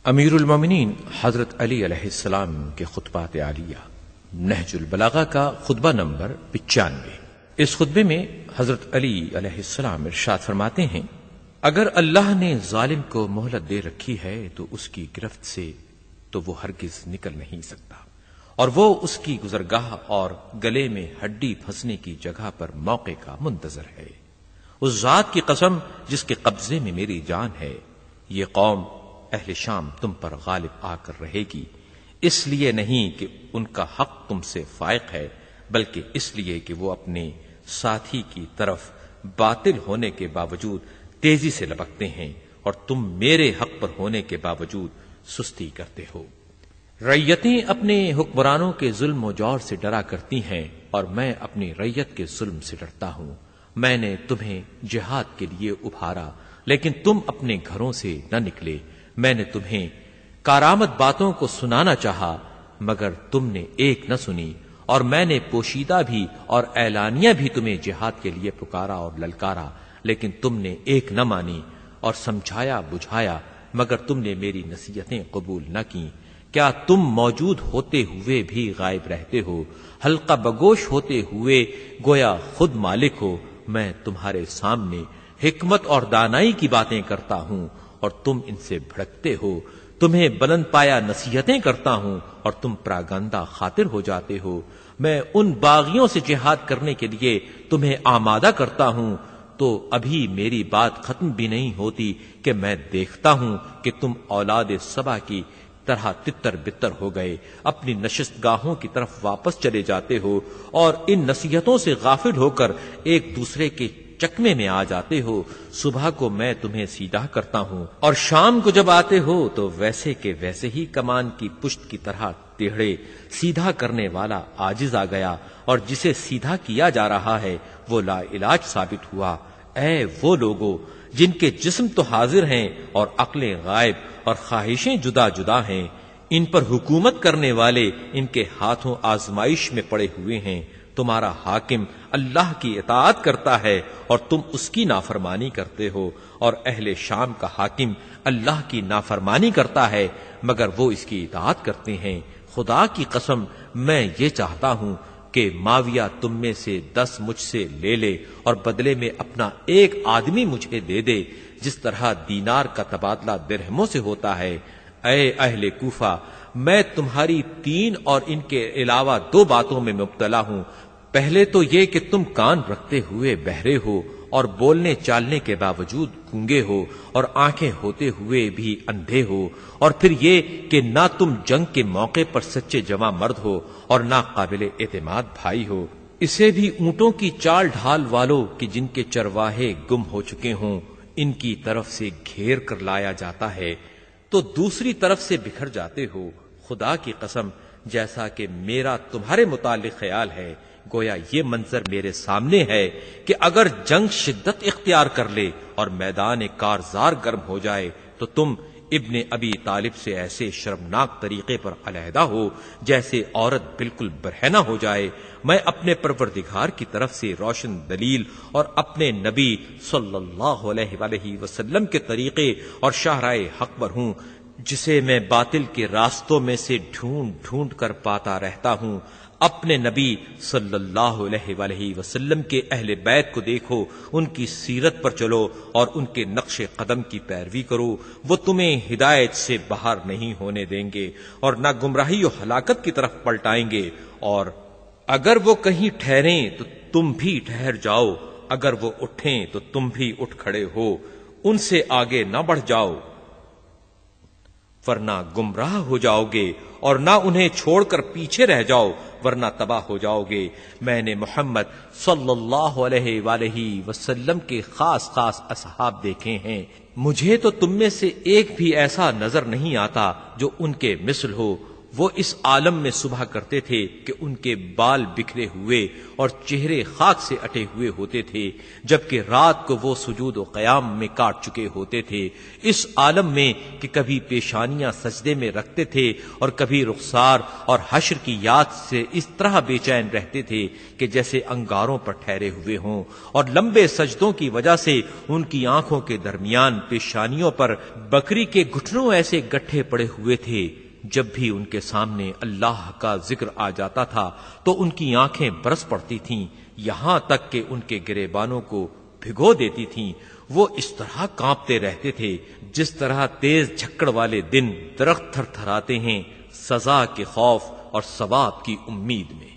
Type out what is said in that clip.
امیر المومنین حضرت علی علیہ السلام کے خطبات عالیہ نہج البلاغہ کا خطبہ نمبر 95۔ اس خطبے میں حضرت علی علیہ السلام ارشاد فرماتے ہیں، اگر اللہ نے ظالم کو مہلت دے رکھی ہے تو اس کی گرفت سے تو وہ ہرگز نکل نہیں سکتا، اور وہ اس کی گزرگاہ اور گلے میں ہڈی پھنسنے کی جگہ پر موقع کا منتظر ہے۔ اس ذات کی قسم جس کے قبضے میں میری جان ہے، یہ قوم اہل شام تم پر غالب آ کر رہے گی، اس لیے نہیں کہ ان کا حق تم سے فائق ہے، بلکہ اس لیے کہ وہ اپنے ساتھی کی طرف باطل ہونے کے باوجود تیزی سے لپکتے ہیں، اور تم میرے حق پر ہونے کے باوجود سستی کرتے ہو۔ رعیتیں اپنے حکمرانوں کے ظلم و جور سے ڈرا کرتی ہیں، اور میں اپنی رعیت کے ظلم سے ڈرتا ہوں۔ میں نے تمہیں جہاد کے لیے ابھارا، لیکن تم اپنے گھروں سے نہ نکلے۔ میں نے تمہیں کارآمد باتوں کو سنانا چاہا، مگر تم نے ایک نہ سنی، اور میں نے پوشیدہ بھی اور اعلانیہ بھی تمہیں جہاد کے لیے پکارا اور للکارا، لیکن تم نے ایک نہ مانی، اور سمجھایا بجھایا، مگر تم نے میری نصیحتیں قبول نہ کی۔ کیا تم موجود ہوتے ہوئے بھی غائب رہتے ہو؟ حلقہ بگوش ہوتے ہوئے گویا خود مالک ہو۔ میں تمہارے سامنے حکمت اور دانائی کی باتیں کرتا ہوں، اور تم ان سے بھڑکتے ہو۔ تمہیں بلند پایا نصیحتیں کرتا ہوں، اور تم پراگندہ خاطر ہو جاتے ہو۔ میں ان باغیوں سے جہاد کرنے کے لیے تمہیں آمادہ کرتا ہوں، تو ابھی میری بات ختم بھی نہیں ہوتی کہ میں دیکھتا ہوں کہ تم اولاد سبا کی طرح تتر بتر ہو گئے، اپنی نشست گاہوں کی طرف واپس چلے جاتے ہو، اور ان نصیحتوں سے غافل ہو کر ایک دوسرے کے چکمے میں آ جاتے ہو۔ صبح کو میں تمہیں سیدھا کرتا ہوں، اور شام کو جب آتے ہو تو ویسے کے ویسے ہی کمان کی پشت کی طرح ٹیڑھے۔ سیدھا کرنے والا عاجز آ گیا، اور جسے سیدھا کیا جا رہا ہے وہ لا علاج ثابت ہوا۔ اے وہ لوگو جن کے جسم تو حاضر ہیں اور عقلیں غائب اور خواہشیں جدا جدا ہیں، ان پر حکومت کرنے والے ان کے ہاتھوں آزمائش میں پڑے ہوئے ہیں۔ تمہارا حاکم اللہ کی اطاعت کرتا ہے اور تم اس کی نافرمانی کرتے ہو، اور اہل شام کا حاکم اللہ کی نافرمانی کرتا ہے مگر وہ اس کی اطاعت کرتے ہیں۔ خدا کی قسم میں یہ چاہتا ہوں کہ معاویہ تم میں سے 10 مجھ سے لے لے، اور بدلے میں اپنا ایک آدمی مجھے دے دے، جس طرح دینار کا تبادلہ درہموں سے ہوتا ہے۔ اے اہل کوفہ، میں تمہاری 3 اور ان کے علاوہ 2 باتوں میں مبتلا ہوں۔ پہلے تو یہ کہ تم کان رکھتے ہوئے بہرے ہو، اور بولنے چالنے کے باوجود گونگے ہو، اور آنکھیں ہوتے ہوئے بھی اندھے ہو، اور پھر یہ کہ نہ تم جنگ کے موقع پر سچے جواں مرد ہو، اور نہ قابل اعتماد بھائی ہو۔ اسے بھی اونٹوں کی چال ڈھال والوں کہ جن کے چرواہے گم ہو چکے ہوں، ان کی طرف سے گھیر کر لایا جاتا ہے تو دوسری طرف سے بکھر جاتے ہو۔ خدا کی قسم جیسا کہ میرا تمہارے متعلق خیال ہے، گویا یہ منظر میرے سامنے ہے کہ اگر جنگ شدت اختیار کر لے اور میدان کارزار گرم ہو جائے تو تم ابن ابی طالب سے ایسے شرمناک طریقے پر علیحدہ ہو جیسے عورت بالکل برہنہ ہو جائے۔ میں اپنے پروردگار کی طرف سے روشن دلیل اور اپنے نبی صلی اللہ علیہ وآلہ وسلم کے طریقے اور شاہراہ حق پر ہوں، جسے میں باطل کے راستوں میں سے ڈھونڈ ڈھونڈ کر پاتا رہتا ہوں۔ اپنے نبی صلی اللہ علیہ وآلہ وسلم کے اہل بیت کو دیکھو، ان کی سیرت پر چلو اور ان کے نقش قدم کی پیروی کرو۔ وہ تمہیں ہدایت سے باہر نہیں ہونے دیں گے اور نہ گمراہی و ہلاکت کی طرف پلٹائیں گے، اور اگر وہ کہیں ٹھہریں تو تم بھی ٹھہر جاؤ، اگر وہ اٹھیں تو تم بھی اٹھ کھڑے ہو۔ ان سے آگے نہ بڑھ جاؤ ورنہ گمراہ ہو جاؤ گے، اور نہ انہیں چھوڑ کر پیچھے رہ جاؤ ورنہ تباہ ہو جاؤ گے۔ میں نے محمد صلی اللہ علیہ وآلہ وسلم کے خاص اصحاب دیکھے ہیں، مجھے تو تم میں سے ایک بھی ایسا نظر نہیں آتا جو ان کے مثل ہو۔ وہ اس عالم میں صبح کرتے تھے کہ ان کے بال بکھرے ہوئے اور چہرے خاک سے اٹے ہوئے ہوتے تھے، جبکہ رات کو وہ سجود و قیام میں کاٹ چکے ہوتے تھے، اس عالم میں کہ کبھی پیشانیاں سجدے میں رکھتے تھے اور کبھی رخسار اور حشر کی یاد سے اس طرح بے چین رہتے تھے کہ جیسے انگاروں پر ٹھہرے ہوئے ہوں، اور لمبے سجدوں کی وجہ سے ان کی آنکھوں کے درمیان پیشانیوں پر بکری کے گھٹنوں ایسے گٹھے پڑے ہوئے تھے، جب بھی ان کے سامنے اللہ کا ذکر آ جاتا تھا تو ان کی آنکھیں برس پڑتی تھیں، یہاں تک کہ ان کے گریبانوں کو بھگو دیتی تھیں۔ وہ اس طرح کانپتے رہتے تھے جس طرح تیز جھکڑ والے دن درخت تھر تھراتے ہیں، سزا کے خوف اور ثواب کی امید میں۔